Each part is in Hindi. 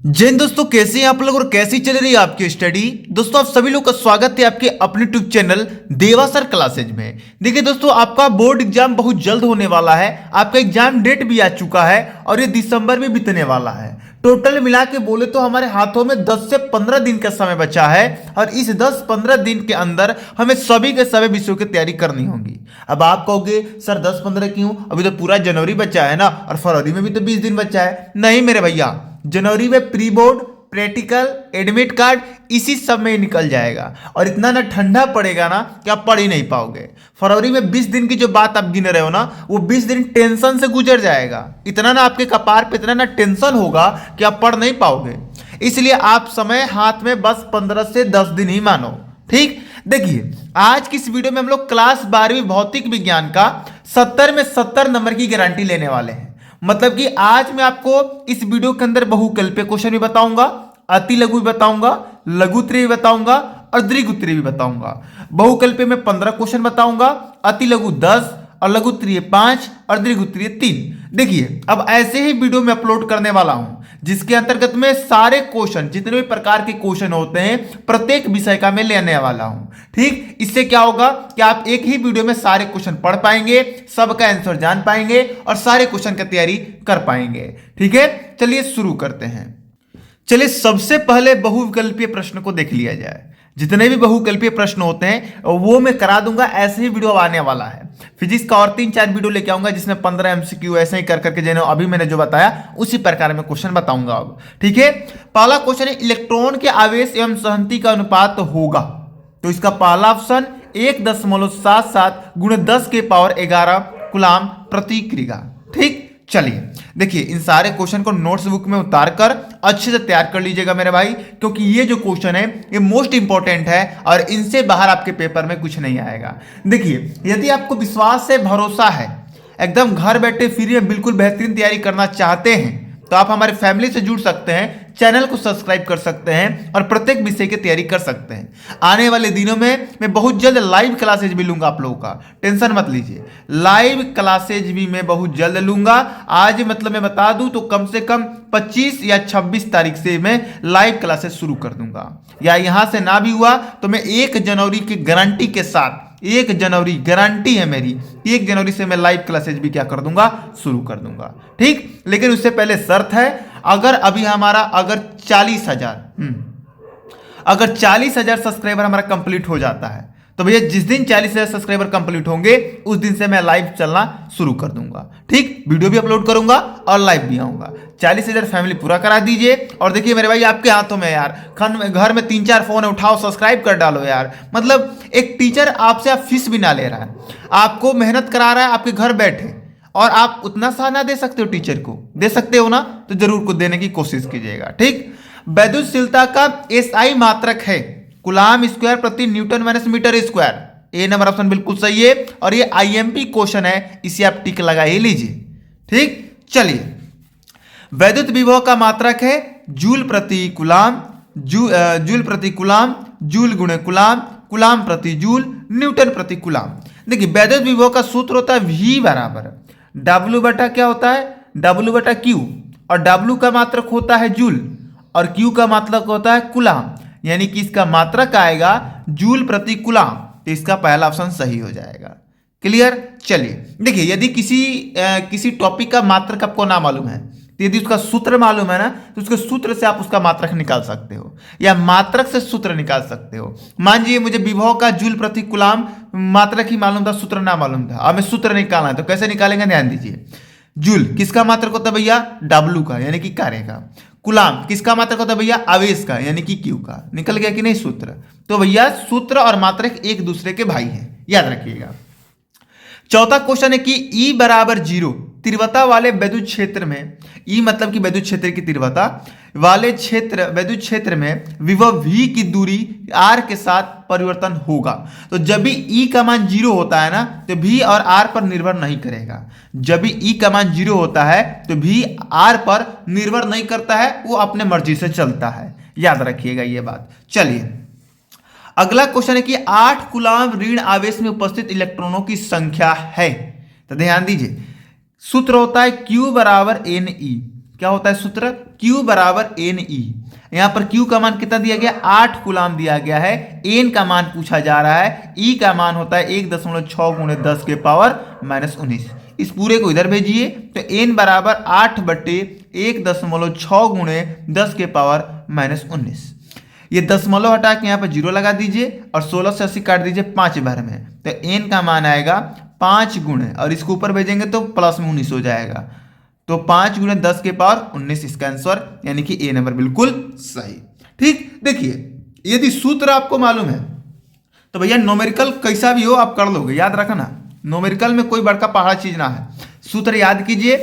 जय हिंद दोस्तों, कैसे हैं आप लोग और कैसी चल रही है आपकी स्टडी। दोस्तों आप सभी लोग का स्वागत है आपके अपने यूट्यूब चैनल देवासर क्लासेज में। देखिए दोस्तों, आपका बोर्ड एग्जाम बहुत जल्द होने वाला है। आपका एग्जाम डेट भी आ चुका है और ये दिसंबर में बीतने वाला है। टोटल मिला के बोले तो हमारे हाथों में 10 से 15 दिन का समय बचा है और इस 10-15 दिन के अंदर हमें सभी के सभी विषयों की तैयारी करनी होगी। अब आप कहोगे सर 10-15 क्यों, अभी तो पूरा जनवरी बचा है ना और फरवरी में भी तो 20 दिन बचा है। नहीं मेरे भैया, जनवरी में pre board, practical, admit card इसी सब में निकल जाएगा और इतना ना ठंडा पड़ेगा ना कि आप पढ़ ही नहीं पाओगे। फरवरी में 20 दिन की जो बात आप गिन रहे हो ना, वो 20 दिन टेंशन से गुजर जाएगा। इतना ना आपके कपार पे इतना ना टेंशन होगा कि आप पढ़ नहीं पाओगे। इसलिए आप समय हाथ में बस 15 से 10 दिन ही मानो। ठीक, देखिए आज की इस वीडियो में हम लोग क्लास 12वीं भौतिक विज्ञान का 70 में 70 नंबर की गारंटी लेने वाले हैं। मतलब कि आज मैं आपको इस वीडियो के अंदर बहुकल्पीय क्वेश्चन भी बताऊंगा, अति लघु भी बताऊंगा, लघुत्तरीय भी बताऊंगा और दीर्घोत्तरीय भी बताऊंगा। बहुकल्पीय में 15 क्वेश्चन बताऊंगा, अति लघु 10 और लघुत्तरीय 5 और दीर्घोत्तरीय 3। देखिए अब ऐसे ही वीडियो में अपलोड करने वाला हूं जिसके अंतर्गत में सारे क्वेश्चन, जितने भी प्रकार के क्वेश्चन होते हैं प्रत्येक विषय का मैं लेने वाला हूं। ठीक, इससे क्या होगा कि आप एक ही वीडियो में सारे क्वेश्चन पढ़ पाएंगे, सबका आंसर जान पाएंगे और सारे क्वेश्चन की तैयारी कर पाएंगे। ठीक है, चलिए शुरू करते हैं। चलिए सबसे पहले बहुविकल्पीय प्रश्न को देख लिया जाए। जितने भी बहुकल्पीय प्रश्न होते हैं वो मैं करा दूंगा, ऐसे ही वीडियो आने वाला है। फिजिक्स का और 3-4 वीडियो लेके आऊंगा जिसमें 15 MCQ ऐसे ही कर करके जैसे अभी मैंने जो बताया उसी प्रकार में क्वेश्चन बताऊंगा अब। ठीक है, पहला क्वेश्चन है इलेक्ट्रॉन के आवेश एवं सहंति का अनुपात होगा। तो इसका पहला ऑप्शन 1.77 × 10⁻11 कूलाम प्रति क्रिया। ठीक, चलिए देखिए इन सारे क्वेश्चन को नोट्स बुक में उतार कर अच्छे से तैयार कर लीजिएगा मेरे भाई, क्योंकि ये जो क्वेश्चन है ये मोस्ट इंपॉर्टेंट है और इनसे बाहर आपके पेपर में कुछ नहीं आएगा। देखिए यदि आपको विश्वास से भरोसा है, एकदम घर बैठे फ्री में बिल्कुल बेहतरीन तैयारी करना चाहते हैं तो आप हमारे फैमिली से जुड़ सकते हैं, चैनल को सब्सक्राइब कर सकते हैं और प्रत्येक विषय की तैयारी कर सकते हैं। आने वाले दिनों में मैं बहुत जल्द लाइव क्लासेज भी लूंगा आप लोगों का, टेंशन मत लीजिए। लाइव क्लासेज भी मैं बहुत जल्द लूंगा। आज मतलब मैं बता दूं तो कम से कम 25 या 26 तारीख से मैं लाइव क्लासेज शुरू कर दूंगा। या यहां से ना भी हुआ तो मैं 1 जनवरी की गारंटी के साथ, 1 जनवरी गारंटी है मेरी, 1 जनवरी से मैं लाइव क्लासेज भी क्या कर दूंगा, शुरू कर दूंगा। ठीक, लेकिन उससे पहले शर्त है, अगर अभी हमारा अगर 40,000 सब्सक्राइबर हमारा कंप्लीट हो जाता है तो भैया जिस दिन 40,000 सब्सक्राइबर कंप्लीट होंगे उस दिन से मैं लाइव चलना शुरू कर दूंगा। ठीक, वीडियो भी अपलोड करूंगा और लाइव भी आऊंगा। 40,000 फैमिली पूरा करा दीजिए। और देखिए मेरे भाई आपके हाथों में यार, घर में 3-4 फोन है, उठाओ सब्सक्राइब कर डालो यार। मतलब एक टीचर आपसे आप फीस भी ना ले रहा है, आपको मेहनत करा रहा है आपके घर बैठे, और आप उतना सा ना दे सकते हो, टीचर को दे सकते हो ना, तो जरूर को देने की कोशिश कीजिएगा। ठीक, वैद्युतशीलता का SI मात्रक है कूलाम स्क्वायर प्रति न्यूटन माइनस मीटर स्क्वायर। ए नंबर ऑप्शन बिल्कुल सही है और ये IMP क्वेश्चन है, इसे आप टिक लगा ही लीजिए। ठीक, चलिए वैद्युत विभव का मात्रक है जूल प्रति कूलाम, जूल प्रति कूलाम, जूल गुणे कूलाम, कूलाम प्रति जूल, न्यूटन प्रति कूलाम। देखिए वैद्युत विभव का सूत्र होता है V बराबर W बटा क्या होता है, W बटा Q, और W का मात्रक होता है जूल और Q का मात्रक होता है कूलाम, यानी कि इसका मात्रक आएगा जूल प्रति कूलाम। तो इसका पहला ऑप्शन सही हो जाएगा। क्लियर, चलिए देखिए यदि किसी टॉपिक का मात्रक आपको ना मालूम है तो यदि उसका सूत्र मालूम है ना तो उसके सूत्र से आप उसका मात्रक निकाल सकते हो या मात्रक से सूत्र निकाल सकते हो। मान लीजिए मुझे विभव का जूल प्रति कूलाम मात्रक ही मालूम था, सूत्र ना मालूम था, अब हमें सूत्र निकालना है तो कैसे निकालेंगे, ध्यान दीजिए। जूल किसका मात्रक होता है भैया, W का यानी कि कार्य का। कूलाम किसका मात्रक होता है भैया, आवेश का यानी कि Q का। निकल गया कि नहीं सूत्र। तो भैया सूत्र और मात्रक एक दूसरे के भाई हैं, याद रखिएगा। चौथा क्वेश्चन है कि E बराबर 0 तीव्रता वाले विद्युत क्षेत्र में, E मतलब कि विद्युत क्षेत्र की तीव्रता वाले विद्युत क्षेत्र में विभव V की दूरी R के साथ परिवर्तन होगा। तो जब भी E का मान 0 होता है ना तो V और R पर निर्भर नहीं करेगा। जब भी E का मान 0 होता है तो V R पर निर्भर नहीं करता है, वो अपने मर्जी से चलता है। याद रखिएगा ये बात। चलिए अगला क्वेश्चन है कि 8 कूलाम ऋण आवेश में उपस्थित इलेक्ट्रॉनों की संख्या है। तो ध्यान दीजिए सूत्र होता है Q बराबर NE। क्या होता है सूत्र, Q बराबर एन ई। यहां पर Q का मान कितना दिया गया, 8 कूलाम दिया गया है, एन का मान पूछा जा रहा है, ई का मान होता है 1.6 गुणे 10 के पावर -19। इस पूरे को इधर भेजिए तो एन बराबर 8 बटे 1.6 गुणे 10 के पावर -19। ये दशमलव हटा के यहाँ पर 0 लगा दीजिए और 16 से 80 काट दीजिए 5 बार में, तो एन का मान आएगा 5 गुणे, और इसको ऊपर भेजेंगे तो प्लस में 19 हो जाएगा, तो 5 गुणे 10 के पावर 19 इसका आंसर, यानी कि ए नंबर बिल्कुल सही। ठीक, देखिए यदि सूत्र आपको मालूम है तो भैया न्यूमेरिकल कैसा भी हो आप कर लोगे, याद रखना न्यूमेरिकल में कोई बड़का पहाड़ चीज ना है। सूत्र याद कीजिए,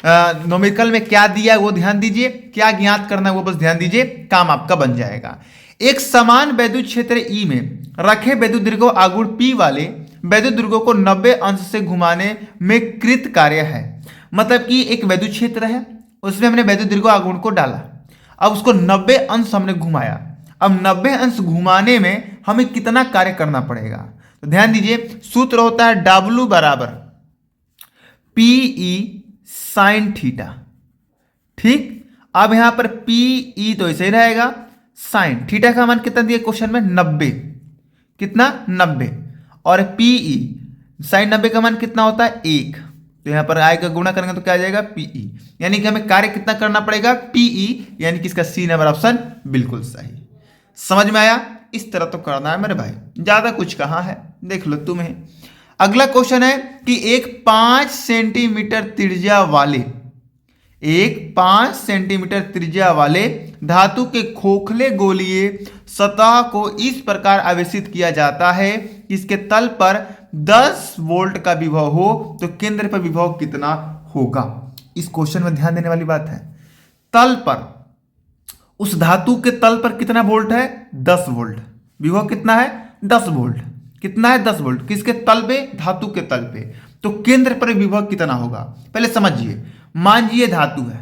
न्यूमेरिकल में क्या दिया है वो ध्यान दीजिए, क्या ज्ञात करना है वो बस ध्यान दीजिए, काम आपका बन जाएगा। एक समान वैद्युत क्षेत्र ई में रखे वैद्युत दीर्घों आगुण पी वाले वैद्युत दीर्घों को 90 अंश से घुमाने में कृत कार्य है। मतलब कि एक वैद्युत क्षेत्र है, उसमें हमने वैद्युत दीर्घों आगुण को डाला, अब उसको 90 अंश हमने घुमाया, अब 90 अंश घुमाने में हमें कितना कार्य करना पड़ेगा, तो ध्यान दीजिए सूत्र होता है W बराबर PE साइन थीटा। ठीक, अब यहां पर PE तो ऐसे ही रहेगा, साइन थीटा का मान कितना दिया क्वेश्चन में 90, कितना 90, और PE साइन 90 का मान कितना होता है 1, तो यहां पर आएगा गुणा करेंगे तो क्या आ जाएगा PE, यानी कि हमें कार्य कितना करना पड़ेगा PE, यानी कि इसका सी नंबर ऑप्शन बिल्कुल सही। समझ में आया, इस तरह तो करना है मेरे भाई, ज्यादा कुछ कहां है, देख लो तुम्हें। अगला क्वेश्चन है कि एक 5 सेंटीमीटर त्रिज्या वाले धातु के खोखले गोलीय सतह को इस प्रकार आवेशित किया जाता है कि इसके तल पर 10 वोल्ट का विभव हो, तो केंद्र पर विभव कितना होगा। इस क्वेश्चन में ध्यान देने वाली बात है, तल पर, उस धातु के तल पर कितना वोल्ट है 10 वोल्ट, विभव कितना है 10 वोल्ट, कितना है 10 वोल्ट, किसके तल पे, धातु के तल पे, तो केंद्र पर विभव कितना होगा। पहले समझिए, मान लीजिए धातु है,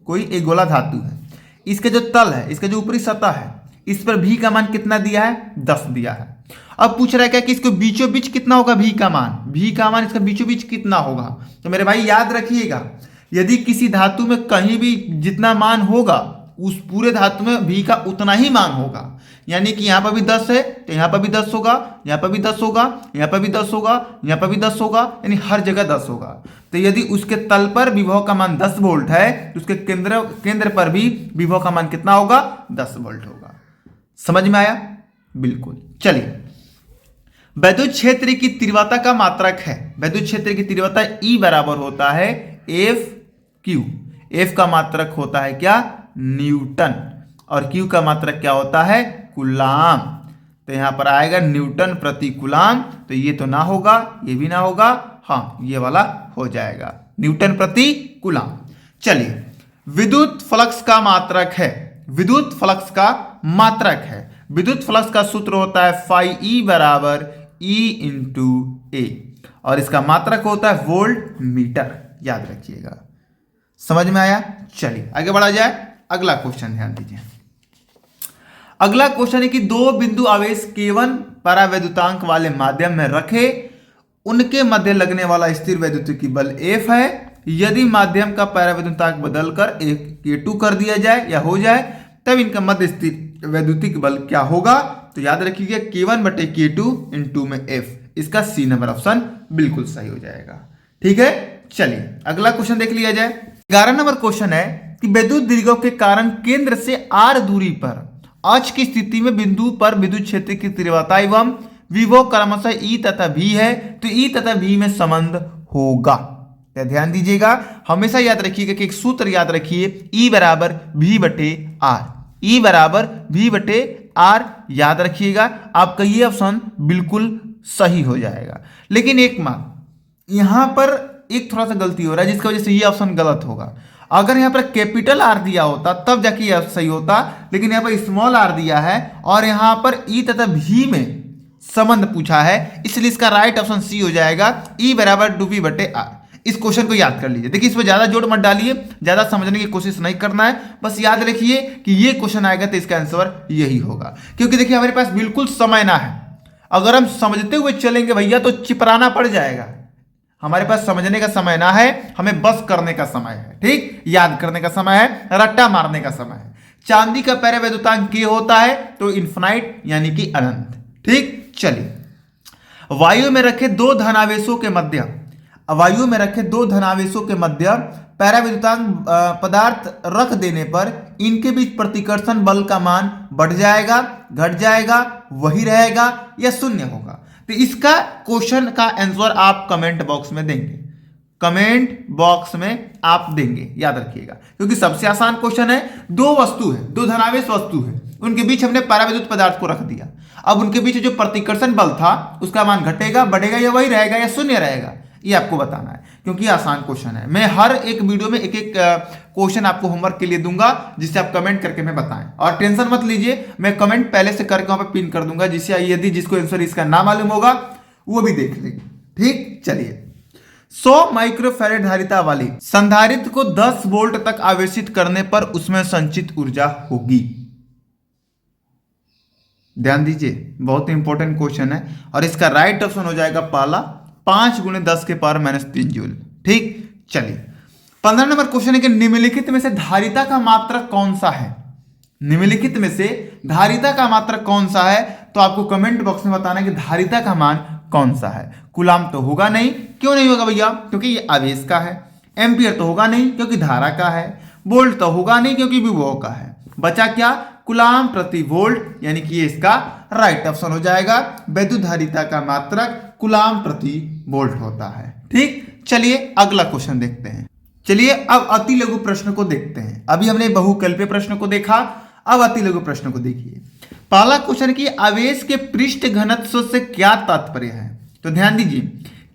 कोई एक गोला धातु है, इसके जो तल है, इसका जो ऊपरी सतह है, इस पर भी का मान कितना दिया है 10 दिया है। अब पूछ रहा है क्या कि इसके बीचों बीच कितना होगा भी का मान इसका बीचों बीच कितना होगा। तो मेरे भाई याद रखिएगा, यदि किसी धातु में कहीं भी जितना मान होगा उस पूरे धातु में भी का उतना ही मान होगा, यानी कि यहां पर भी 10 है तो यहां पर भी 10 होगा, यहां पर भी 10 होगा, यहां पर भी 10 होगा, यहां पर भी 10 होगा, यानी हर जगह 10 होगा। तो यदि उसके तल पर विभव का मान 10 वोल्ट है तो उसके केंद्र पर भी विभव का मान कितना होगा 10 वोल्ट होगा। समझ में आया, बिल्कुल। चलिए, वैद्युत क्षेत्र की तीव्रता का मात्रक है, वैद्युत क्षेत्र की तीव्रता E बराबर होता है FQ, F का मात्रक होता है क्या न्यूटन, और Q का मात्रक क्या होता है कूलाम, तो यहां पर आएगा न्यूटन प्रति कूलाम, तो ये तो ना होगा, ये भी ना होगा, हाँ ये वाला हो जाएगा न्यूटन प्रति कूलाम। चलिए, विद्युत फ्लक्स का मात्रक है, विद्युत फ्लक्स का मात्रक है, विद्युत फ्लक्स का सूत्र होता है फाई E बराबर E इंटू ए, और इसका मात्रक होता है वोल्ट मीटर, याद रखिएगा। समझ में आया, चलिए आगे बढ़ा जाए। अगला क्वेश्चन ध्यान दीजिए, अगला क्वेश्चन है कि दो बिंदु आवेश K1 परावैद्युतांक वाले माध्यम में रखे, उनके मध्य लगने वाला स्थिर वैद्युतिक बल F है। यदि माध्यम का परावैद्युतांक बदलकर K2 कर दिया जाए या हो जाए, तब इनका मध्य स्थिर वैद्युतिक बल क्या होगा। तो याद रखिएगा K1 बटे K2 इंटू में F, इसका सी नंबर ऑप्शन बिल्कुल सही हो जाएगा। ठीक है, चलिए अगला क्वेश्चन देख लिया जाए। 11 नंबर क्वेश्चन है कि विद्युत दीर्घों के कारण केंद्र से R दूरी पर अक्ष की स्थिति में बिंदु पर विद्युत क्षेत्र की तीव्रता एवं विभव क्रमशः E तथा V है, तो E तथा V में संबंध होगा। तो ध्यान दीजिएगा, हमेशा याद रखिएगा कि एक सूत्र याद रखिए, E बराबर V बटे R, E बराबर V बटे R, याद रखिएगा, आपका ये ऑप्शन बिल्कुल सही हो जाएगा। लेकिन एक बात यहां पर एक थोड़ा सा गलती हो रहा है, जिसकी वजह से ये ऑप्शन गलत होगा। अगर यहाँ पर कैपिटल R दिया होता तब जाके यह सही होता, लेकिन यहाँ पर स्मॉल r दिया है और यहाँ पर E तथा V में संबंध पूछा है, इसलिए इसका राइट ऑप्शन सी हो जाएगा, E बराबर 2V बटे R। इस क्वेश्चन को याद कर लीजिए। देखिए, इसमें ज्यादा जोड़ मत डालिए, ज्यादा समझने की कोशिश नहीं करना है, बस याद रखिए कि ये क्वेश्चन आएगा तो इसका आंसर यही होगा। क्योंकि देखिए हमारे पास बिल्कुल समय ना है, अगर हम समझते हुए चलेंगे भैया तो चिपराना पड़ जाएगा, हमारे पास समझने का समय ना है, हमें बस करने का समय है। ठीक, याद करने का समय है, रट्टा मारने का समय है। चांदी का पैरावैद्युतांक K होता है तो इन्फिनाइट यानी कि अनंत। ठीक, चलिए वायु में रखे दो धनावेशों के मध्य पैरावैद्युतांक पदार्थ रख देने पर इनके बीच प्रतिकर्षण बल का मान बढ़ जाएगा, घट जाएगा, वही रहेगा या शून्य होगा। तो इसका क्वेश्चन का आंसर आप कमेंट बॉक्स में देंगे, आप देंगे, याद रखिएगा, क्योंकि सबसे आसान क्वेश्चन है। दो धनावेश वस्तु है, उनके बीच हमने पैरावैद्युत पदार्थ को रख दिया। अब उनके बीच जो प्रतिकर्षण बल था उसका मान घटेगा, बढ़ेगा या वही रहेगा या शून्य रहेगा, ये आपको बताना है, क्योंकि आसान क्वेश्चन है। मैं हर एक वीडियो में एक एक क्वेश्चन आपको होमवर्क के लिए दूंगा, जिससे आप कमेंट करके मैं बताएं। और टेंशन मत लीजिए, मैं कमेंट पहले से करके वहां पर पिन कर दूंगा, जिससे यदि जिसको आंसर इसका ना मालूम होगा वो भी देख लेंगे। ठीक, चलिए 100 माइक्रोफैरेड धारिता वाली संधारित्र को 10 वोल्ट तक आवेशित करने पर उसमें संचित ऊर्जा होगी। ध्यान दीजिए, बहुत इंपॉर्टेंट क्वेश्चन है और इसका राइट ऑप्शन हो जाएगा पहला 5 × 10⁻³ जूल। ठीक, चलिए 15 नंबर क्वेश्चन है कि निम्नलिखित में से धारिता का मात्रक कौन सा है। निम्नलिखित में से धारिता का मात्रक कौन सा है, तो आपको कमेंट बॉक्स में बताना है कि धारिता का मान कौन सा है। कूलाम तो होगा नहीं, क्यों नहीं होगा भैया, क्योंकि ये आवेश का है। एम्पियर तो होगा नहीं, क्योंकि धारा का है। वोल्ट तो होगा नहीं, क्योंकि विभव का है। बचा क्या, कूलाम प्रति वोल्ट, यानी कि ये इसका राइट ऑप्शन हो जाएगा। वैद्युत धारिता का मात्रक कूलाम प्रति वोल्ट होता है। ठीक, चलिए अगला क्वेश्चन देखते हैं। चलिए अब अति लघु प्रश्न को देखते हैं। अभी हमने बहुकल्पीय प्रश्न को देखा, अब अति लघु प्रश्न को देखिए। पहला क्वेश्चन की आवेश के पृष्ठ घनत्व से क्या तात्पर्य है, तो ध्यान दीजिए,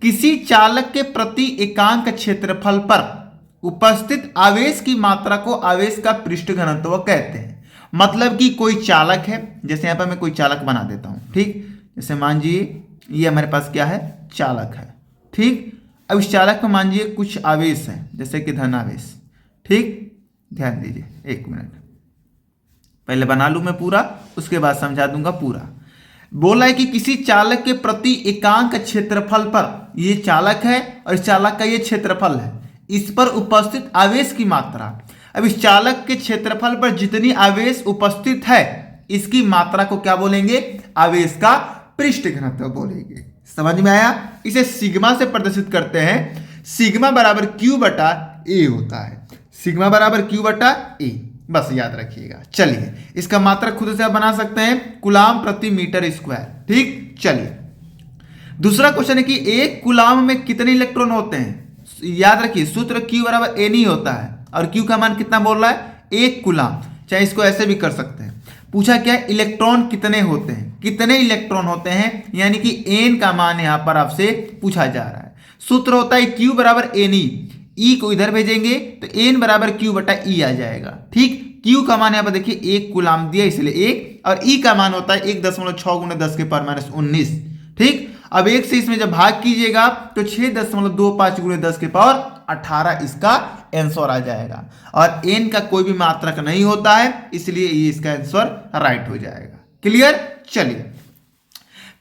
किसी चालक के प्रति एकांक क्षेत्रफल पर उपस्थित आवेश की मात्रा को आवेश का पृष्ठ घनत्व कहते हैं। मतलब कि कोई चालक है, जैसे यहां पर मैं कोई चालक बना देता हूं। ठीक, जैसे मान लीजिए ये हमारे पास क्या है, चालक है। ठीक, अब इस चालक में मान लीजिए कुछ आवेश है, जैसे कि धन आवेश। ठीक, ध्यान दीजिए, एक मिनट पहले बना लूं मैं पूरा, उसके बाद समझा दूंगा पूरा। बोला है कि किसी चालक के प्रति एकांक क्षेत्रफल पर, ये चालक है और इस चालक का ये क्षेत्रफल है, इस पर उपस्थित आवेश की मात्रा। अब इस चालक के क्षेत्रफल पर जितनी आवेश उपस्थित है, इसकी मात्रा को क्या बोलेंगे, आवेश का पृष्ठ घनत्व बोलेंगे। समझ में आया। इसे सिग्मा से प्रदर्शित करते हैं। सिग्मा बराबर Q बटा A होता है। सिग्मा बराबर Q बटा A, बस याद रखिएगा। चलिए इसका मात्रक खुद से आप बना सकते हैं, कूलाम प्रति मीटर स्क्वायर। ठीक, चलिए दूसरा क्वेश्चन है कि एक कूलाम में कितने इलेक्ट्रॉन होते हैं। याद रखिए सूत्र Q बराबर A नहीं होता है, और Q का मान कितना बोल रहा है, 1 कूलाम। चाहे इसको ऐसे भी कर सकते हैं। पूछा क्या है, इलेक्ट्रॉन कितने होते हैं, कितने इलेक्ट्रॉन होते हैं, यानी कि n का मान यहां पर आपसे पूछा जा रहा है। सूत्र होता है Q बराबर Ne, E को इधर भेजेंगे तो n बराबर Q बटा E आ जाएगा। ठीक, Q का मान यहां पर देखिए 1 कूलाम दिया इसलिए 1, और E का मान होता है 1.6 × 10⁻19। ठीक, अब 1 से इसमें जब भाग कीजिएगा तो 6.25 × 10⁻18 इसका आंसर आ जाएगा। और n का कोई भी मात्रक नहीं होता है, इसलिए ये इसका आंसर राइट हो जाएगा। क्लियर। चलिए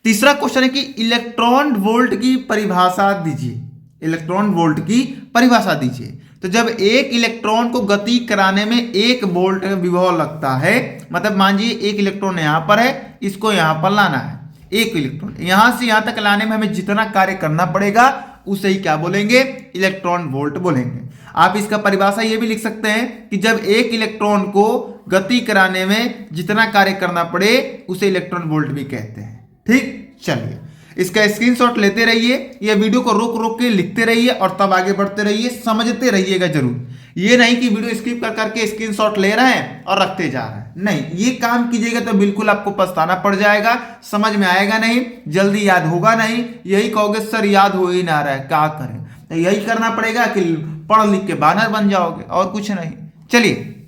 तीसरा क्वेश्चन है कि इलेक्ट्रॉन वोल्ट की परिभाषा दीजिए। इलेक्ट्रॉन वोल्ट की परिभाषा दीजिए। तो जब एक इलेक्ट्रॉन को गति कराने में 1 वोल्ट विभव लगता है, मतलब मान लीजिए 1 इलेक्ट्रॉन यहां पर है, इसको यहां पर लाना है। 1 इलेक्ट्रॉन यहां से यहां तक लाने में हमें जितना कार्य करना पड़ेगा उसे ही क्या बोलेंगे, इलेक्ट्रॉन वोल्ट बोलेंगे। आप इसका परिभाषा ये भी लिख सकते हैं कि जब एक इलेक्ट्रॉन को गति कराने में जितना कार्य करना पड़े उसे इलेक्ट्रॉन वोल्ट भी कहते हैं। ठीक, चलिए इसका स्क्रीनशॉट लेते रहिए, ये वीडियो को रोक रोक के लिखते रहिए और तब आगे बढ़ते रहिए, समझते रहिएगा जरूर। ये नहीं कि वीडियो स्किप कर करके स्क्रीनशॉट ले रहे हैं और रखते जा रहे हैं, नहीं, ये काम कीजिएगा तो बिल्कुल आपको पछताना पड़ जाएगा, समझ में आएगा नहीं, जल्दी याद होगा नहीं। यही कहोगे सर याद हो ही ना रहा है, क्या करें, तो यही करना पड़ेगा कि पढ़ लिख के बानर बन जाओगे, और कुछ नहीं। चलिए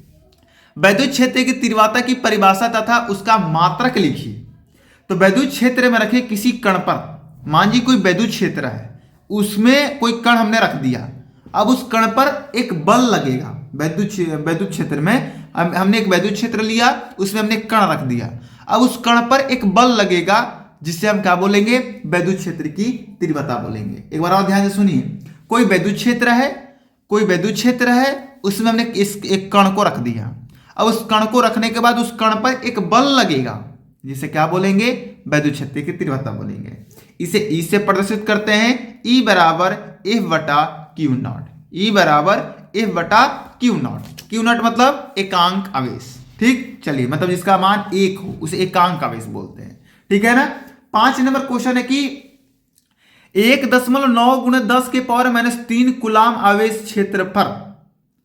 वैद्युत क्षेत्र की तीव्रता की परिभाषा तथा उसका मात्रक लिखिए। तो वैद्युत क्षेत्र में रखे किसी कण पर, मान जी कोई वैद्युत क्षेत्र है, उसमें कोई कण हमने रख दिया। अब उस कण पर एक बल लगेगा। वैद्युत क्षेत्र में हमने एक वैद्युत क्षेत्र लिया, उसमें हमने कण रख दिया। अब उस कण पर एक बल लगेगा जिससे हम क्या बोलेंगे, वैद्युत क्षेत्र की तीव्रता बोलेंगे। एक बार और ध्यान से सुनिए, कोई वैद्युत क्षेत्र है, कोई वैद्युत क्षेत्र है, उसमें हमने एक कण को रख दिया। अब उस कण को रखने के बाद उस कण पर एक बल लगेगा, जिसे क्या बोलेंगे, वैद्युत क्षेत्र की तीव्रता बोलेंगे। इसे ई से प्रदर्शित करते हैं, ई बराबर एफ बटा क्यू नॉट। ई बराबर एफ बटा क्यू नॉट। क्यू नॉट मतलब एकांक आवेश। ठीक, चलिए, मतलब जिसका मान 1 हो उसे एकांक आवेश बोलते हैं। ठीक है ना। 5 नंबर क्वेश्चन है कि 1.9 गुणे 10 के पावर -3 कूलाम आवेश क्षेत्रफल,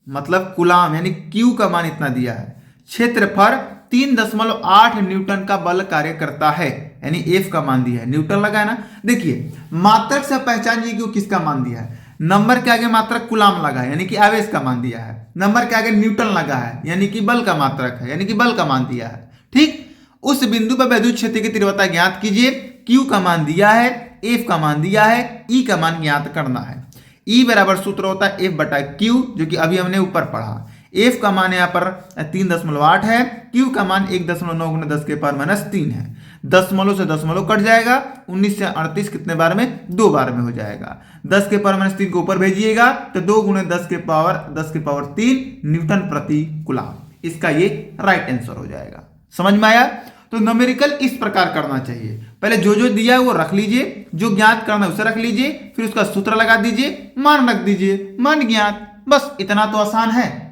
मतलब कूलाम यानी क्यू का मान इतना दिया है, क्षेत्रफल 3.8 न्यूटन का बल कार्य करता है, यानी एफ का मान दिया है, न्यूटन लगा है ना। देखिए मात्रक से पहचान जी कि किसका मान दिया है। नंबर के आगे मात्रक कूलाम लगा है, यानी कि आवेश का मान दिया है। नंबर के आगे न्यूटन लगा है, यानी कि बल का मात्रक है, यानी कि बल का मान दिया है। ठीक, उस बिंदु पर वैद्युत क्षेत्र की तीव्रता ज्ञात कीजिए। क्यू का मान दिया है, एफ का मान दिया है, ई का मान ज्ञात करना है। ई बराबर सूत्र होता है एफ बटा क्यू, जो कि अभी हमने ऊपर पढ़ा। एफ का मान यहाँ पर 3.8 है, क्यू का मान 1.9 गुणे 10 के पावर -3 है। दशमलव से दशमलव कट जाएगा, 19 से 38 कितने बार में, 2 बार में हो जाएगा। 10 के पावर -3 को ऊपर भेजिएगा तो 2 गुणे 10 के पावर 3 न्यूटन प्रति कूलाम। इसका ये राइट आंसर हो जाएगा। समझ में आया। तो न्यूमेरिकल इस प्रकार करना चाहिए, पहले जो जो दिया है वो रख लीजिए, जो ज्ञात करना है उसे रख लीजिए, फिर उसका सूत्र लगा दीजिए, मान रख दीजिए, मान ज्ञात, बस इतना तो आसान है।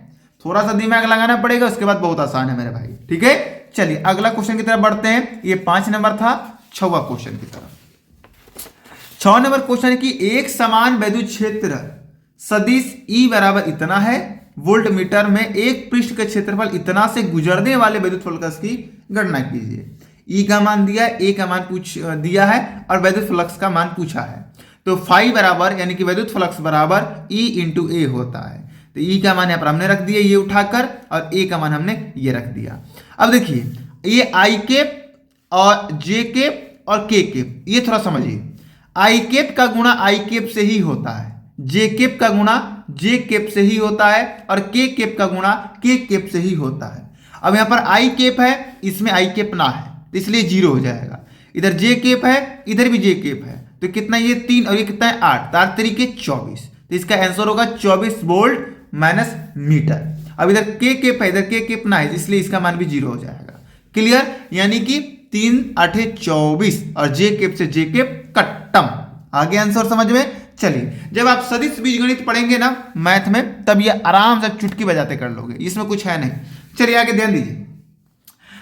थोड़ा सा दिमाग लगाना पड़ेगा, उसके बाद बहुत आसान है मेरे भाई। ठीक है, चलिए अगला क्वेश्चन की तरफ बढ़ते हैं। ये 5 नंबर था, 6वां क्वेश्चन की तरफ। 6 नंबर क्वेश्चन है कि एक समान वैद्युत क्षेत्र सदिश ई बराबर इतना है, वोल्ट मीटर में एक पृष्ठ का क्षेत्रफल इतना से गुजरने वाले वैद्युत फ्लक्स की गणना कीजिए। ई का मान दिया है, ए का मान दिया है और वैद्युत फ्लक्स का मान पूछा है। तो फाई बराबर यानी कि वैद्युत फ्लक्स बराबर ई इंटू ए होता है। तो ई का मान यहाँ पर हमने रख दिया ये उठाकर, और ए का मान हमने ये रख दिया। अब देखिए ये आई केप और जे केप और के केप, ये थोड़ा समझिए। आई केप का गुणा आई केप से ही होता है, जे केप का गुणा जे केप से ही होता है, और के केप का गुणा के केप से ही होता है। अब यहाँ पर आई केप है, इसमें आई केप ना है, तो इसलिए 0 हो जाएगा। इधर जे केप है, इधर भी जे केप है, तो कितना ये 3 और ये कितना है 8, 4 तरीके 24। तो इसका आंसर होगा 24 वोल्ट माइनस मीटर। अब इधर के केप है, इधर के केप ना है, इसलिए इसका मान भी 0 हो जाएगा। क्लियर, यानी कि 3 8 24 और जे केप से जे केप कट्टम। आगे आंसर समझ में। चलिए जब आप सदिश बीजगणित पढ़ेंगे ना मैथ में, तब ये आराम से चुटकी बजाते कर लोगे, इसमें कुछ है नहीं। चलिए आगे ध्यान दीजिए।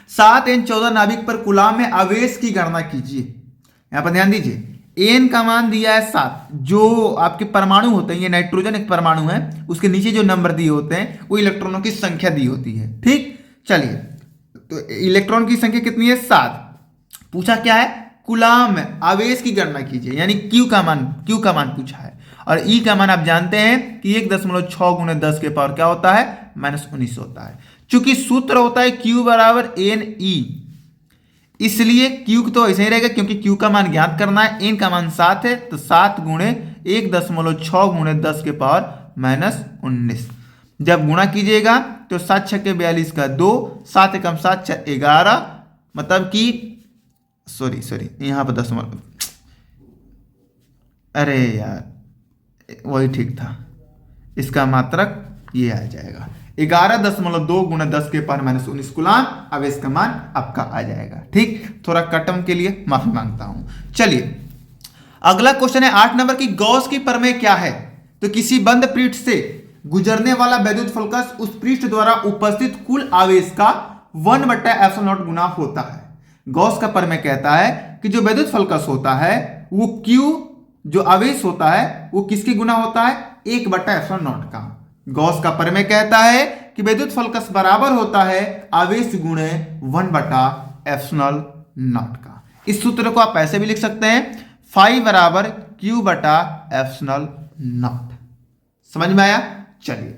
7n14 नाभिक पर कूलाम में आवेश की गणना कीजिए। यहां पर ध्यान दीजिए, एन का मान दिया है 7। जो आपके परमाणु होते हैं, ये नाइट्रोजन एक परमाणु है, उसके नीचे जो नंबर दिए होते हैं वो इलेक्ट्रॉनों की संख्या दी होती है। ठीक, चलिए तो इलेक्ट्रॉन की संख्या कितनी है 7। पूछा क्या है, कूलाम में आवेश की गणना कीजिए, यानी क्यू का मान पूछा है। और ई का मान आप जानते हैं कि 1.6 गुणे 10 के पावर क्या होता है, -19 होता है। चूंकि सूत्र होता है क्यू बराबर एन ई, इसलिए क्यू तो ऐसे ही रहेगा, क्योंकि क्यू का मान ज्ञात करना है। एन का मान 7 है, तो 7 गुणे 1.6 गुणे 10 के पावर -19। जब गुणा कीजिएगा तो 7 6 के 42 का 2, 7 एकम 7 11, मतलब कि सॉरी यहाँ पर 10, अरे यार वही ठीक था, इसका मात्रक ये आ जाएगा 11.2 गुणे 10 के पावर -19 कूलाम आवेश का मान आपका आ जाएगा। ठीक, थोड़ा कटम के लिए माफी मांगता हूं। चलिए अगला क्वेश्चन है 8 नंबर की, गॉस की प्रमेय क्या है। तो किसी बंद पृष्ठ से गुजरने वाला वैद्युत फ्लक्स उस पृष्ठ द्वारा उपस्थित कुल आवेश का 1/ε0 गुना होता है। गॉस का प्रमेय कहता है कि जो वैद्युत फ्लक्स होता है वो क्यू जो आवेश होता है वो किसके गुना होता है, 1/ε0 का। गॉस का प्रमेय कहता है कि वैद्युत फ्लक्स बराबर होता है आवेश गुणे 1/ε0 का। इस सूत्र को आप ऐसे भी लिख सकते हैं, फाई बराबर Q/ε0। समझ में आया। चलिए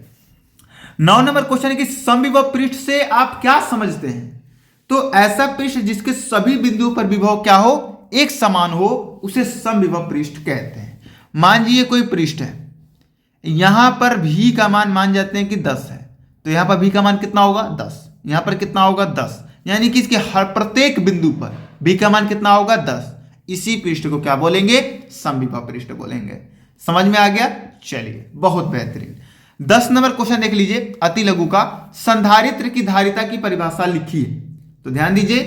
9 नंबर क्वेश्चन है कि समविभव पृष्ठ से आप क्या समझते हैं। तो ऐसा पृष्ठ जिसके सभी बिंदुओं पर विभव क्या हो, एक समान हो, उसे समविभव पृष्ठ कहते हैं। मान लीजिए कोई पृष्ठ है, यहां पर भी का मान मान जाते हैं कि 10 है, तो यहां पर भी का मान कितना होगा 10, यहां पर कितना होगा 10, यानी कि इसके हर प्रत्येक बिंदु पर भी का मान कितना होगा 10। इसी पृष्ठ को क्या बोलेंगे? समविभव पृष्ठ बोलेंगे। समझ में आ गया? चलिए, बहुत बेहतरीन। 10 नंबर क्वेश्चन देख लीजिए, अति लघु का। संधारित्र की धारिता की परिभाषा लिखिए। तो ध्यान दीजिए,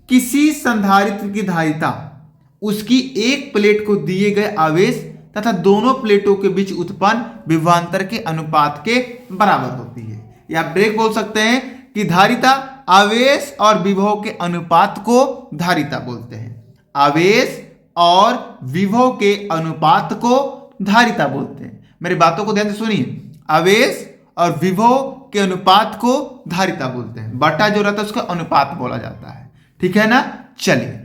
किसी संधारित्र की धारिता उसकी एक प्लेट को दिए गए आवेश तथा दोनों प्लेटों के बीच उत्पन्न विभवांतर के अनुपात के बराबर होती है। या आप डायरेक्ट बोल सकते हैं कि धारिता आवेश और विभव के अनुपात को धारिता बोलते हैं। आवेश और विभव के अनुपात को धारिता बोलते हैं। मेरी बातों को ध्यान से सुनिए, आवेश और विभव के अनुपात को धारिता बोलते हैं। बटा जो रहता है उसका अनुपात बोला जाता है। ठीक है ना? चलिए,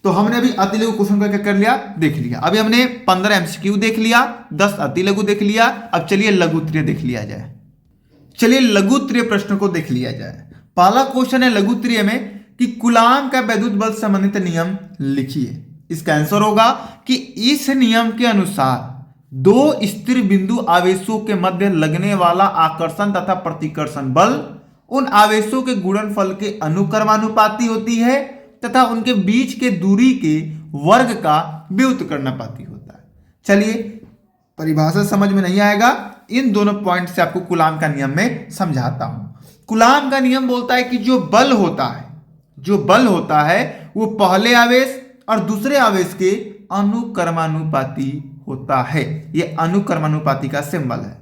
तो हमने अभी अति लघु क्वेश्चन का क्या कर लिया? देख लिया। अभी हमने 15 एमसीक्यू देख लिया, 10 अति लघु देख लिया। अब चलिए लघुत्तरीय देख लिया जाए। चलिए लघुत्तरीय प्रश्न को देख लिया जाए। पहला क्वेश्चन है लघुत्तरीय में कि कूलाम का वैद्युत बल संबंधित नियम लिखिए। इसका आंसर होगा कि इस नियम के अनुसार दो स्थिर बिंदु आवेशों के मध्य लगने वाला आकर्षण तथा प्रतिकर्षण बल उन आवेशों के गुणनफल के अनुक्रमानुपाती होती है तथा उनके बीच के दूरी के वर्ग का व्युत्क्रमानुपाती होता है। चलिए, परिभाषा समझ में नहीं आएगा, इन दोनों पॉइंट से आपको कूलाम का नियम में समझाता हूं। कूलाम का नियम बोलता है कि जो बल होता है वो पहले आवेश और दूसरे आवेश के अनुक्रमानुपाती होता है। ये अनुक्रमानुपाती का सिंबल है।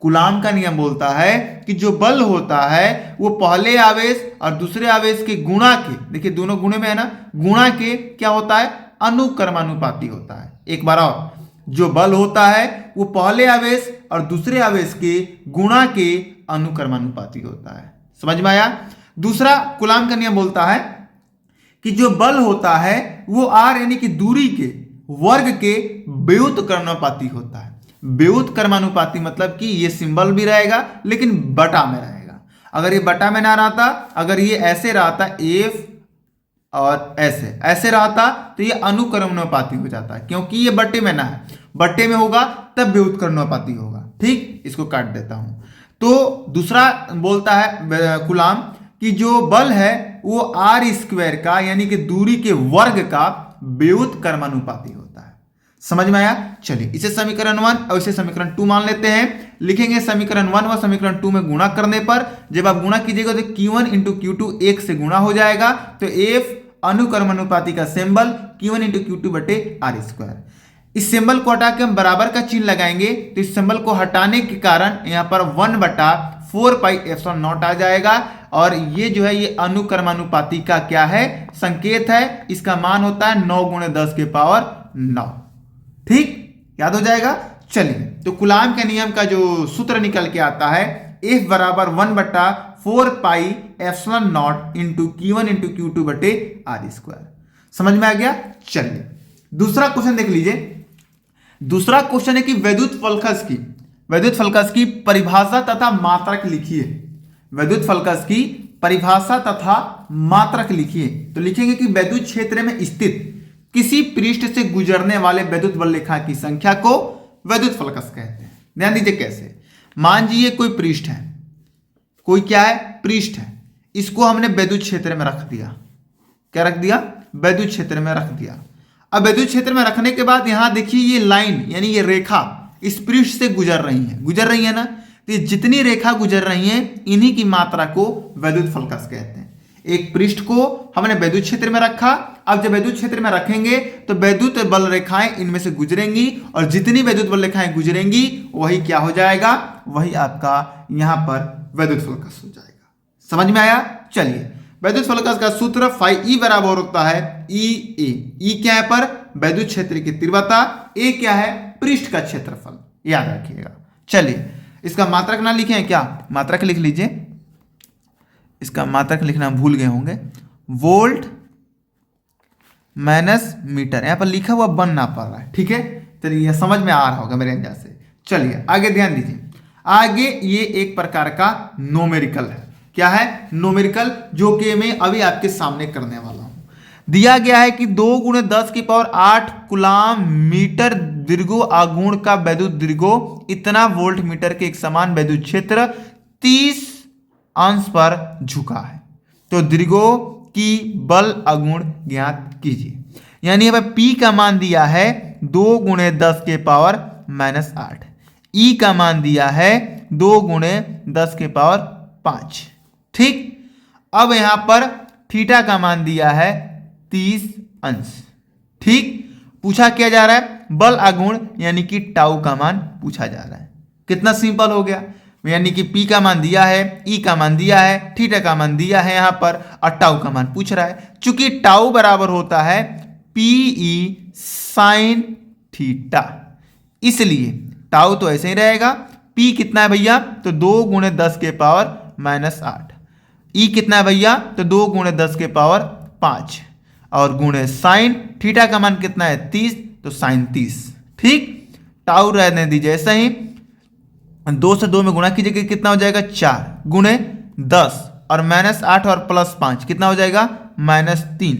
कूलाम का नियम बोलता है कि जो बल होता है वो पहले आवेश और दूसरे आवेश के गुणा के, देखिए दोनों गुणे में है ना, गुणा के क्या होता है? अनुक्रमानुपाती होता है। एक बार और, जो बल होता है वो पहले आवेश और दूसरे आवेश के गुणा के अनुक्रमानुपाती होता है। समझ में आया? दूसरा, कूलाम का नियम बोलता है कि जो बल होता है वो r यानी कि दूरी के वर्ग के व्युत्क्रमानुपाती होता है। व्युत्क्रमानुपाती मतलब कि ये सिंबल भी रहेगा लेकिन बटा में रहेगा। अगर ये बटा में ना रहता, अगर ये ऐसे रहता f और ऐसे रहता तो ये अनुक्रमानुपाती हो जाता है, क्योंकि ये बट्टे में ना है। बट्टे में होगा तब व्युत्क्रमानुपाती होगा। ठीक, इसको काट देता हूं। तो दूसरा बोलता है कूलाम कि जो बल है वो आर स्क्वायर का यानी कि दूरी के वर्ग का व्युत्क्रमानुपाती होता है। समझ में आया? चलिए, इसे समीकरण 1 और इसे समीकरण 2 मान लेते हैं। लिखेंगे समीकरण 1 व समीकरण 2 में गुणा करने पर जब आप गुणा कीजिएगा तो Q1 इंटू Q2 1 से गुणा हो जाएगा। तो F अनुक्रमानुपाती का सिंबल Q1 इंटू Q2 बटे आर स्क्वायर। इस सिंबल को हटा के हम बराबर का चिन्ह लगाएंगे तो इस सिंबल को हटाने के कारण यहाँ पर 1/4 पाई एप्सिलॉन नॉट आ जाएगा। और ये जो है ये अनुक्रमानुपाती का क्या है? संकेत है। इसका मान होता है 9 × 10 के पावर 9। ठीक, याद हो जाएगा? चलिए, तो कूलाम के नियम का जो सूत्र निकल के आता है F बराबर 1/4 pi epsilon not into Q1 into Q2 बटे आर स्क्वायर। समझ में आ गया? चलिए, दूसरा क्वेश्चन देख लीजिए। दूसरा क्वेश्चन है कि वैद्युत फलकस की परिभाषा तथा मात्रक लिखिए। वैद्युत फलकस की परिभाषा तथा मात्रक लिखिए। तो लिखेंगे कि वैद्युत क्षेत्र में स्थित किसी पृष्ठ से गुजरने वाले वैद्युत बल रेखा की संख्या को वैद्युत फलकस कहते हैं। ध्यान दीजिए कैसे। मान लीजिए कोई पृष्ठ है, कोई क्या है? पृष्ठ है। इसको हमने वैद्युत क्षेत्र में रख दिया। क्या रख दिया? वैद्युत क्षेत्र में रख दिया। अब वैद्युत क्षेत्र में रखने के बाद यहां देखिए ये लाइन यानी ये रेखा इस पृष्ठ से गुजर रही है ना। तो ये जितनी रेखा गुजर रही है इन्हीं की मात्रा को वैद्युत फलकस कहते हैं। एक पृष्ठ को हमने वैद्युत क्षेत्र में रखा। अब जब वैद्युत क्षेत्र में रखेंगे तो वैद्युत बल रेखाएं इनमें से गुजरेंगी और जितनी वैद्युत बल रेखाएं गुजरेंगी वही क्या हो जाएगा? वही आपका यहां पर वैद्युत फलकस हो जाएगा। समझ में आया? चलिए, वैद्युत फलकस का सूत्र फाई ई बराबर होता है E A। E क्या है? पर वैद्युत क्षेत्र की तीव्रता, A क्या है? पृष्ठ का क्षेत्रफल। याद रखिएगा। चलिए, इसका मात्रक ना लिखें क्या? मात्रक लिख लीजिए। इसका मात्रक लिखना भूल गए होंगे। वोल्ट माइनस मीटर, यहां पर लिखा हुआ बन ना पा रहा है। ठीक है, चलिए समझ में आ रहा होगा मेरे अंदाज से। चलिए आगे ध्यान दीजिए। आगे ये एक प्रकार का नोमेरिकल है। क्या है? नोमेरिकल, जो कि मैं अभी आपके सामने करने वाला हूं। दिया गया है कि 2 × 10 की पावर 8 कूलाम मीटर दीर्घो आघूर्ण का वैद्युत दीर्घो इतना वोल्ट मीटर के एक समान वैद्युत क्षेत्र 30 अंश पर झुका है। तो दीर्घो की बल आघूर्ण ज्ञात कीजिए। यानी यहाँ पे P का मान दिया है 2 गुणे 10 के पावर -8, E का मान दिया है 2 गुणे 10 के पावर 5। ठीक, अब यहां पर थीटा का मान दिया है 30 अंश। ठीक, पूछा क्या जा रहा है, बल आघूर्ण यानी कि टाउ का मान पूछा जा रहा है। कितना सिंपल हो गया, यानी कि P का मान दिया है, E का मान दिया है, थीटा का मान दिया है यहां पर, और टाउ का मान पूछ रहा है। चूंकि टाउ बराबर होता है PE साइन थीटा, इसलिए टाउ तो ऐसे ही रहेगा। P कितना है भैया, तो 2 गुणे 10 के पावर -8। E कितना है भैया, तो 2 गुणे 10 के पावर 5, और गुणे साइन थीटा का मान कितना है 30, तो साइन 30। ठीक, टाउ रहने दीजिए ऐसा ही, 2 से 2 में गुणा कीजिएगा, कितना हो जाएगा 4 गुणे 10 और -8 और +5 कितना हो जाएगा -3,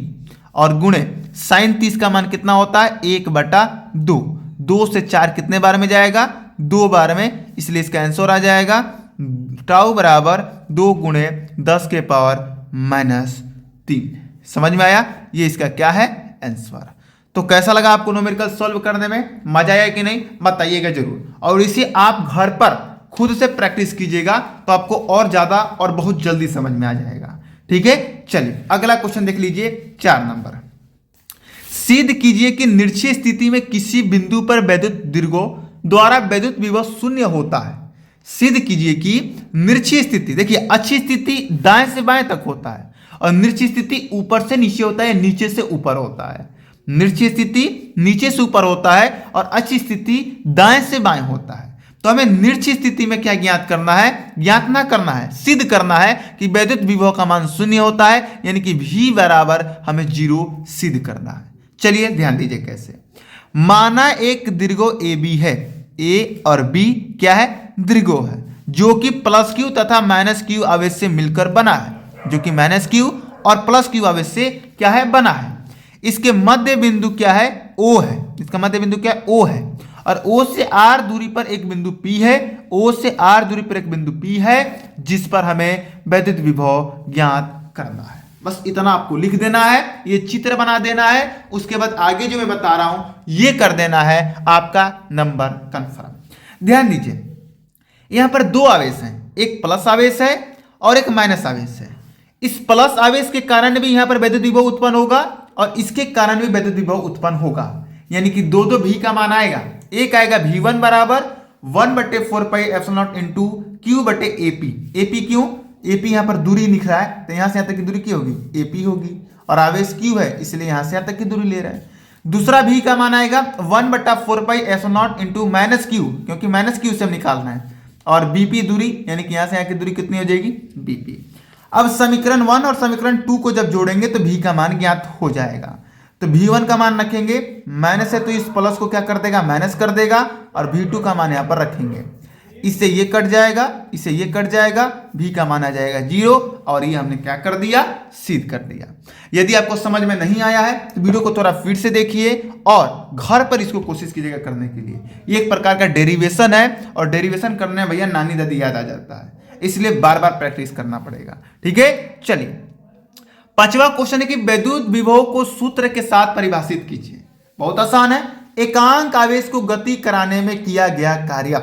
और गुणे साइन 30 का मान कितना होता है 1/2। 2 से 4 कितने बार में जाएगा, 2 बार में, इसलिए इसका आंसर आ जाएगा टाउ बराबर 2 गुणे 10 के पावर -3। समझ में आया, ये इसका क्या है आंसर। तो कैसा लगा आपको न्यूमेरिकल सॉल्व करने में, मजा आया कि नहीं बताइएगा जरूर, और इसे आप घर पर खुद से प्रैक्टिस कीजिएगा तो आपको और ज्यादा और बहुत जल्दी समझ में आ जाएगा। ठीक है, चलिए अगला क्वेश्चन देख लीजिए 4 नंबर। सिद्ध कीजिए कि निरक्षीय स्थिति में किसी बिंदु पर वैद्युत दीर्घों द्वारा वैद्युत विभव शून्य होता है। सिद्ध कीजिए कि निरक्षीय स्थिति, देखिए अच्छी स्थिति दाएं से बाएं तक होता है, और निरक्षीय स्थिति ऊपर से नीचे होता है, नीचे से ऊपर होता है। निरक्षीय स्थिति नीचे से ऊपर होता है और अच्छी स्थिति दाएं से बाएं होता है। तो हमें निरक्षीय स्थिति में क्या ज्ञात करना है, ज्ञात ना करना है, सिद्ध करना है कि वैद्युत विभव का मान शून्य होता है, यानी कि V बराबर हमें 0 सिद्ध करना है। चलिए ध्यान दीजिए कैसे। माना एक दीर्घो AB है, A और B क्या है, दीर्घो है, जो कि +Q तथा -Q आवेश से मिलकर बना है, जो कि -Q और +Q आवेश से क्या है बना है। इसके मध्य बिंदु क्या है, O है, इसका मध्य बिंदु क्या है, O है, और O से R दूरी पर एक बिंदु P है, O से R दूरी पर एक बिंदु P है, जिस पर हमें वैद्युत विभव ज्ञात करना है। बस इतना आपको लिख देना है, ये चित्र बना देना है, उसके बाद आगे जो मैं बता रहा हूं ये कर देना है, आपका नंबर कंफर्म। ध्यान दीजिए, यहां पर 2 आवेश हैं, एक प्लस आवेश है और एक माइनस आवेश है। इस प्लस आवेश के कारण भी यहां पर वैद्युत विभव उत्पन्न होगा, और इसके कारण भी वैद्युत विभव उत्पन्न होगा, यानी कि दो V का मान आएगा। एक आएगा V1 बराबर 1/4πε0 इंटू Q/AP। AP क्यों, AP यहां पर दूरी लिख रहा है, तो यहां से यहां तक की दूरी क्या होगी, AP होगी, और आवेश Q है, इसलिए यहां से यहां तक की दूरी ले रहा है। दूसरा V का मान आएगा 1/4πε0 इंटू -Q, क्योंकि -Q से हम निकालना है, और BP दूरी, यानी कि यहां से यहां की दूरी कितनी हो जाएगी, BP। अब समीकरण 1 और समीकरण 2 को जब जोड़ेंगे तो V का मान ज्ञात हो जाएगा। तो V1 का मान रखेंगे, माइनस है तो इस प्लस को क्या कर देगा, माइनस कर देगा, और V2 का मान यहां पर रखेंगे, इससे ये कट जाएगा, इससे ये कट जाएगा, V का मान आ जाएगा 0, और ये हमने क्या कर दिया, सिद्ध कर दिया। यदि आपको समझ में नहीं आया है तो वीडियो को थोड़ा फिर से देखिए और घर पर इसको कोशिश कीजिएगा करने के लिए। ये एक प्रकार का डेरिवेशन है, और डेरिवेशन करने में भैया नानी दादी याद आ जाता है, इसलिए बार बार प्रैक्टिस करना पड़ेगा। ठीक है, चलिए 5वां क्वेश्चन है कि वैद्युत विभव को सूत्र के साथ परिभाषित कीजिए। बहुत आसान है, एकांक आवेश को गति कराने में किया गया कार्य।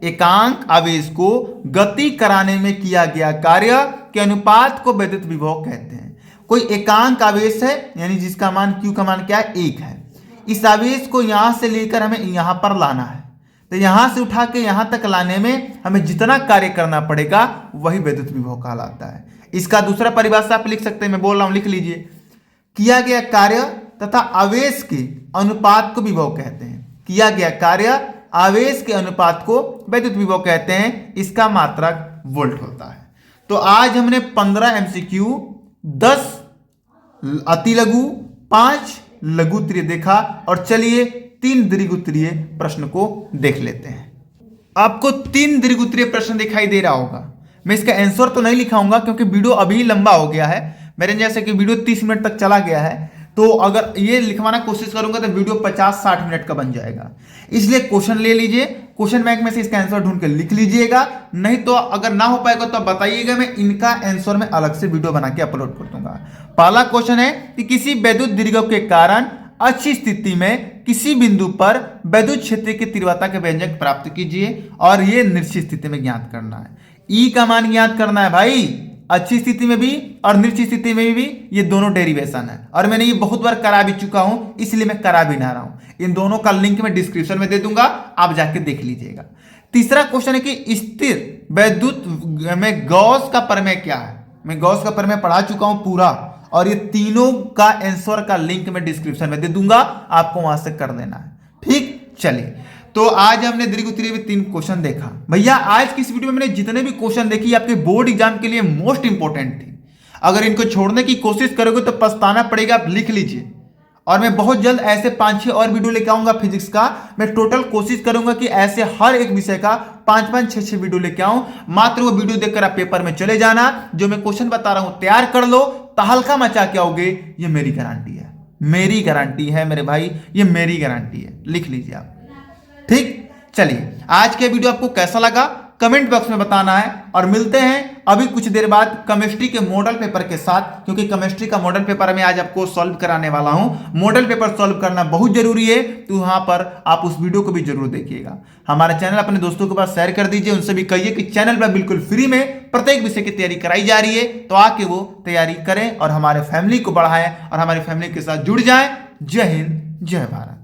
एकांक आवेश को गति कराने में किया गया कार्य के अनुपात को वैद्युत विभव कहते हैं। कोई एकांक आवेश है, यानी जिसका मान Q का मान क्या है, 1 है। इस आवेश को यहां से लेकर हमें यहां पर लाना है, तो यहां से उठा के यहां तक लाने में हमें जितना कार्य करना पड़ेगा वही वैद्युत विभव कहलाता है। इसका दूसरा परिभाषा आप लिख सकते हैं, मैं बोल रहा हूं लिख लीजिए। किया गया कार्य तथा आवेश के अनुपात को विभव कहते हैं। किया गया कार्य आवेश के अनुपात को वैद्युत विभव कहते हैं, इसका मात्रक वोल्ट होता है। तो आज हमने 15 MCQ, 10 अति लघु, 5 लघु उत्तरीय देखा, और चलिए 3 दीर्घ उत्तरीय प्रश्न को देख लेते हैं। आपको 3 दीर्घ उत्तरीय प्रश्न दिखाई दे रहा होगा। मैं इसका आंसर तो नहीं लिखाऊंगा क्योंकि वीडियो अभी लंबा हो गया है, मेरे जैसे कि वीडियो 30 मिनट तक चला गया है, तो अगर ये लिखवाना कोशिश करूंगा तो वीडियो 50-60 मिनट का बन जाएगा। इसलिए क्वेश्चन ले लीजिए, क्वेश्चन बैंक में से इसका आंसर ढूंढ के लिख लीजिएगा। नहीं तो अगर ना हो पाएगा तो बताइएगा, मैं इनका आंसर में अलग से वीडियो बना के अपलोड कर दूंगा। पहला क्वेश्चन है कि किसी वैद्युत दीर्घक के कारण अच्छी स्थिति में किसी बिंदु पर वैद्युत क्षेत्र की तीव्रता के व्यंजक प्राप्त कीजिए, और ये निश्चित स्थिति में ज्ञात करना है। ई का मान ज्ञात करना है भाई, अच्छी स्थिति में भी और निश्चित स्थिति में भी, ये दोनों डेरिवेशन है, और मैंने ये बहुत बार करा भी चुका हूं, इसलिए मैं करा भी ना रहा हूं। इन दोनों का लिंक मैं डिस्क्रिप्शन में दे दूंगा, आप जाके देख लीजिएगा। तीसरा क्वेश्चन है कि स्थिर वैद्युत में गॉस का प्रमेय क्या है। मैं गॉस का प्रमेय पढ़ा चुका हूं पूरा, और ये तीनों का आंसर का लिंक मैं डिस्क्रिप्शन में दे दूंगा, आपको वहां से कर देना है। ठीक, चलिए। तो आज हमने दीर्घ उत्तरीय में 3 क्वेश्चन देखा। भैया आज की इस वीडियो में मैंने जितने भी क्वेश्चन देखी आपके बोर्ड एग्जाम के लिए मोस्ट इंपोर्टेंट थी। अगर इनको छोड़ने की कोशिश करोगे तो पछताना पड़ेगा, आप लिख लीजिए। और मैं बहुत जल्द ऐसे 5-6 और वीडियो लेके आऊंगा फिजिक्स का। मैं टोटल कोशिश करूंगा कि ऐसे हर एक विषय का 5-5, 6-6 वीडियो लेके आऊं। मात्र वो वीडियो देखकर आप पेपर में चले जाना, जो मैं क्वेश्चन बता रहा हूं तैयार कर लो, तहलका मचा के आओगे, ये मेरी गारंटी है। मेरी गारंटी है मेरे भाई, ये मेरी गारंटी है, लिख लीजिए आप। ठीक, चलिए आज के वीडियो आपको कैसा लगा कमेंट बॉक्स में बताना है, और मिलते हैं अभी कुछ देर बाद केमिस्ट्री के मॉडल पेपर के साथ, क्योंकि केमिस्ट्री का मॉडल पेपर मैं आज आपको सॉल्व कराने वाला हूं। मॉडल पेपर सॉल्व करना बहुत जरूरी है, तो यहां पर आप उस वीडियो को भी जरूर देखिएगा। हमारा चैनल अपने दोस्तों के पास शेयर कर दीजिए, उनसे भी कहिए कि चैनल पर बिल्कुल फ्री में प्रत्येक विषय की तैयारी कराई जा रही है, तो आके वो तैयारी करें और हमारे फैमिली को बढ़ाएं और हमारी फैमिली के साथ जुड़ जाएं। जय हिंद, जय भारत।